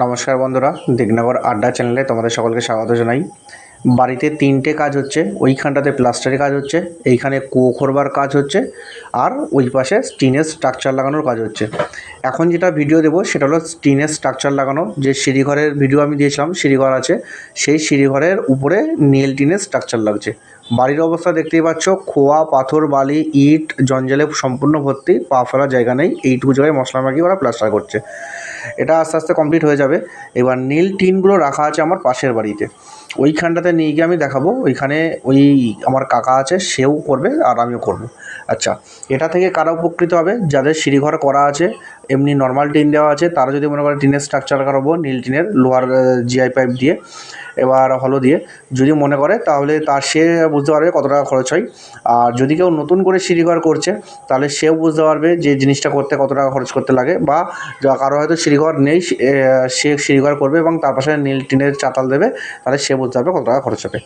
নমস্কার বন্ধুরা, দিগনগর আড্ডা চ্যানেলে তোমাদের সকলকে স্বাগত জানাই। বাড়িতে তিনটে কাজ হচ্ছে। ওইখানটাতে প্লাস্টারের কাজ হচ্ছে, এইখানে কুয়ো খোঁড়বার কাজ হচ্ছে, আর ওই পাশে স্টিনের স্ট্রাকচার লাগানোর কাজ হচ্ছে। এখন যেটা ভিডিও দেবো সেটা হলো স্টিনের স্ট্রাকচার লাগানো। যে সিঁড়িঘরের ভিডিও আমি দিয়েছিলাম, সিঁড়িঘর আছে, সেই সিঁড়িঘরের উপরে নীল টিনের স্ট্রাকচার লাগছে। বাড়ির অবস্থা দেখতেই পাচ্ছ, খোয়া পাথর বালি ইট জঞ্জালে সম্পূর্ণ ভর্তি, পা ফেলার জায়গা নেই। এইটুকু জায়গায় মশলা মাখিয়ে ওরা প্লাস্টার করছে। এটা আস্তে আস্তে কমপ্লিট হয়ে যাবে। এবার নীল টিনগুলো রাখা আছে আমার পাশের বাড়িতে, ওইখানটাতে নিয়ে গিয়ে আমি দেখাবো। ওইখানে ওই আমার কাকা আছে, সেও করবে আর আমিও করব। আচ্ছা, এটা থেকে কারা উপকৃত হবে? যাদের সিঁড়িঘর করা আছে, এমনি নর্মাল টিন দেওয়া আছে, তারা যদি মনে করে টিনের স্ট্রাকচার করাবো নীল টিনের লোহার জিআই পাইপ দিয়ে, এবার হলো দিয়ে যদি মনে করে, তাহলে তার সে বুঝতে পারবে কত টাকা খরচ হয়। আর যদি কেউ নতুন করে সিঁড়িঘর করছে, তাহলে সেও বুঝতে পারবে যে জিনিসটা করতে কত টাকা খরচ করতে লাগে। বা কারো হয়তো সিঁড়িঘর নেই, সে সিঁড়িঘর করবে এবং তার পাশে নীল টিনের চাতাল দেবে, তাহলে সে বুঝতে পারবে কত টাকা খরচ হবে।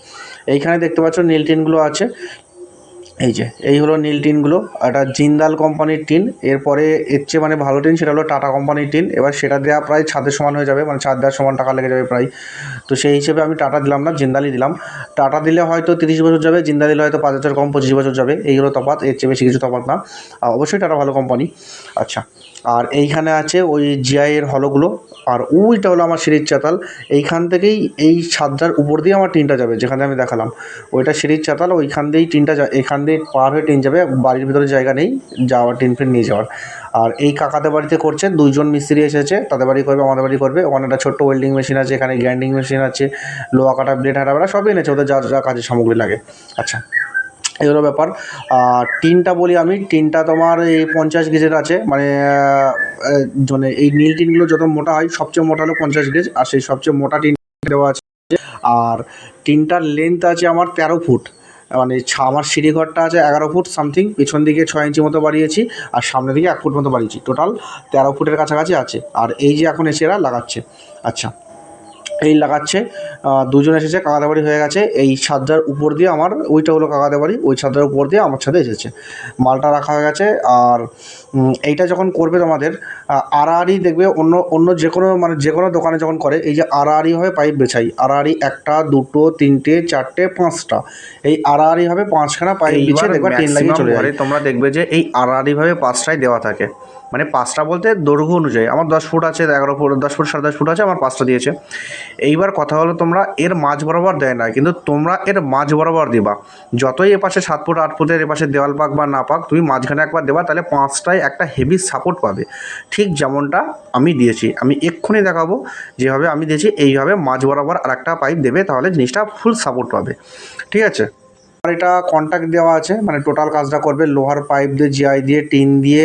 এইখানে দেখতে পাচ্ছ নীল টিনগুলো আছে। এই যে এই হলো নীল টিনগুলো। এটা জিন্দাল কোম্পানির টিন। এরপরে এর চেয়ে মানে ভালো টিন সেটা হলো টাটা কোম্পানির টিন। এবার সেটা দেওয়া প্রায় ছাদের সমান হয়ে যাবে, মানে ছাদ দেওয়ার সমান টাকা লেগে যাবে প্রায়। তো সেই হিসেবে আমি টাটা দিলাম না, জিন্দালই দিলাম। টাটা দিলে হয়তো 30 বছর যাবে, জিন্দা দিলে হয়তো 5 বছর কম 25 বছর যাবে। এইগুলো তফাৎ, এর চেয়ে বেশি কিছু তফাৎ না। অবশ্যই টাটা ভালো কোম্পানি। আচ্ছা, আর এইখানে আছে ওই জিআইয়ের হলোগুলো। আর ওইটা হলো আমার সিঁড়ির চাতাল। এইখান থেকেই এই ছাদটার উপর দিয়ে আমার টিনটা যাবে, যেখানে আমি দেখালাম ওইটা সিঁড়ির চাতাল। ওইখান দিয়েই টিনটা এখান দিয়ে পার হয়ে টিন যাবে। বাড়ির ভিতরে জায়গা নেই যাওয়ার, টিন ফিন নিয়ে যাওয়ার। আর এই কাকাদের বাড়িতে করছে, 2জন মিস্ত্রি এসেছে, তাদের বাড়ি করবে, আমাদের বাড়ি করবে। ওখানে একটা ছোট্ট ওয়েল্ডিং মেশিন আছে, এখানে গ্রাইন্ডিং মেশিন আছে, লোহা কাটা ব্লেড হাঁটাবেড়া সবই এনেছে, ওদের যা যা কাজের সামগ্রী লাগে। আচ্ছা, এই হলো ব্যাপার। আর টিনটা বলি আমি, টিনটা তোমার এই 50 গেজের আছে। মানে মানে এই নীল টিনগুলো যত মোটা হয়, সবচেয়ে মোটা হলো 50 গেজ, আর সেই সবচেয়ে মোটা টিন দেওয়া আছে। আর টিনটার লেন্থ আছে আমার 13 ফুট। মানে আমার সিঁড়িঘরটা আছে 11 ফুট সামথিং, পিছন দিকে 6 ইঞ্চি মতো বাড়িয়েছি, আর সামনে দিকে 1 ফুট মতো বাড়িয়েছি। টোটাল 13 ফুটের কাছাকাছি আছে। আর এই যে এখন এসে এরা লাগাচ্ছে। আচ্ছা, এই লাগাচ্ছে, 2জন এসেছে, কাকাদের বাড়ি হয়ে গেছে। এই ছাদটার উপর দিয়ে আমার, ওইটা হলো কাকাদের বাড়ি, ওই ছাদটার উপর দিয়ে আমার ছাদে এসেছে, মালটা রাখা হয়ে গেছে। আর এইটা যখন করবে তোমাদের আড়াআড়ি দেখবে, অন্য অন্য যে কোনো মানে যে কোনো দোকানে যখন করে, এই যে আড়াআড়িভাবে পাইপ বেছাই, আড়াআড়ি 1টা 2টো 3টে 4টে 5টা, এই আড়াআড়িভাবে 5খানা পাইপ বিছিয়ে দেখবে টিন লাগিয়ে চলে যায়। তোমরা দেখবে যে এই আড়াআড়িভাবে 5টাই দেওয়া থাকে। মানে 5টা বলতে দৈর্ঘ্য অনুযায়ী, আমার 10 ফুট আছে, 11 ফুট 10 ফুট 10.5 ফুট আছে, আমার 5টা দিয়েছে। এইবার কথা হলো, তোমরা এর মাঝ বরাবর দেয় না, কিন্তু তোমরা এর মাঝ বরাবর দিবা। যতই এপাশে 7 ফুট 8 ফুটের এপাশে দেওয়াল পাক বা না পাক, তুমি মাঝখানে একবার দেবা, তাহলে 5টায় একটা হেভি সাপোর্ট পাবে। ঠিক যেমনটা আমি দিয়েছি, আমি এক্ষুনি দেখাবো যেভাবে আমি দিয়েছি, এইভাবে মাঝ বরাবর আর একটা পাইপ দেবে, তাহলে জিনিসটা ফুল সাপোর্ট পাবে। ঠিক আছে। আর এটা কন্ট্যাক্ট দেওয়া আছে, মানে টোটাল কাজটা করবে লোহার পাইপ দিয়ে, জিআই দিয়ে, টিন দিয়ে,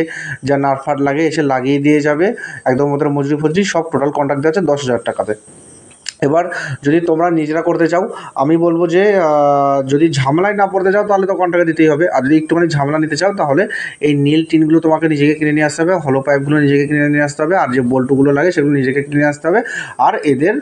যা নাটফাট লাগে এসে লাগিয়ে দিয়ে যাবে। একদম ওদের মজুরি ফজরি সব টোটাল কন্ট্যাক্ট দেওয়া আছে 10,000 টাকাতে। এবার যদি তোমরা নিজেরা করতে চাও, আমি বলবো যে যদি ঝামেলায় না পড়তে চাও, তাহলে তো কন্ট্রাক্ট দিতেই হবে। আর যদি একটুখানি ঝামেলা নিতে চাও, তাহলে এই নীল টিনগুলো তোমাকে নিজেকে কিনে নিয়ে আসতে হবে, হলো পাইপগুলো নিজেকে কিনে নিয়ে আসতে হবে, আর যে বল্টুগুলো লাগে সেগুলো নিজেকে কিনে আসতে হবে। আর এদের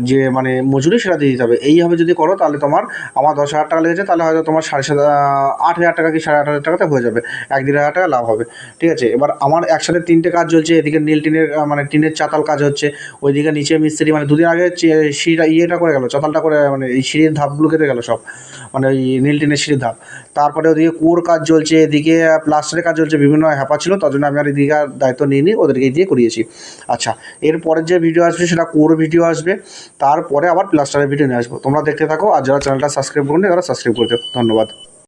যে মানে মজুরি সেটা দিয়ে দিতে হবে। এইভাবে যদি করো, তাহলে তোমার, আমার 10,000 টাকা লেগেছে, তাহলে হয়তো তোমার 8,500 টাকা কি 8,500 টাকাতে হয়ে যাবে, 1-1.5 হাজার টাকা লাভ হবে। ঠিক আছে। এবার আমার একসাথে 3টে কাজ চলছে, এদিকে নীল টিনের মানে টিনের চাতাল কাজ হচ্ছে, ওইদিকে নিচে মিস্ত্রি, মানে দুদিন আগে সিঁড়িটা ইয়েটা করে গেল, চাতালটা করে, মানে এই সিঁড়ির ধাপগুলো কেটে গেল সব, মানে ওই নীল টিনের সিঁড়ির ধাপ। তারপরে ওদিকে কুয়োর কাজ চলছে, এদিকে প্লাস্টারের কাজ চলছে, বিভিন্ন হ্যাপা ছিল, তার জন্য আমি আর এদিকে দায়িত্ব নিইনি, ওদেরকে দিয়ে করিয়েছি। আচ্ছা, এরপরের যে ভিডিও আসবে সেটা কুয়োর ভিডিও আসবে, তারপরে আবার প্লাস্টারের ভিডিও নিয়ে আসবো। তোমরা দেখতে থাকো, আর যারা চ্যানেলটা সাবস্ক্রাইব করুন তারা সাবস্ক্রাইব করে দেবো। ধন্যবাদ।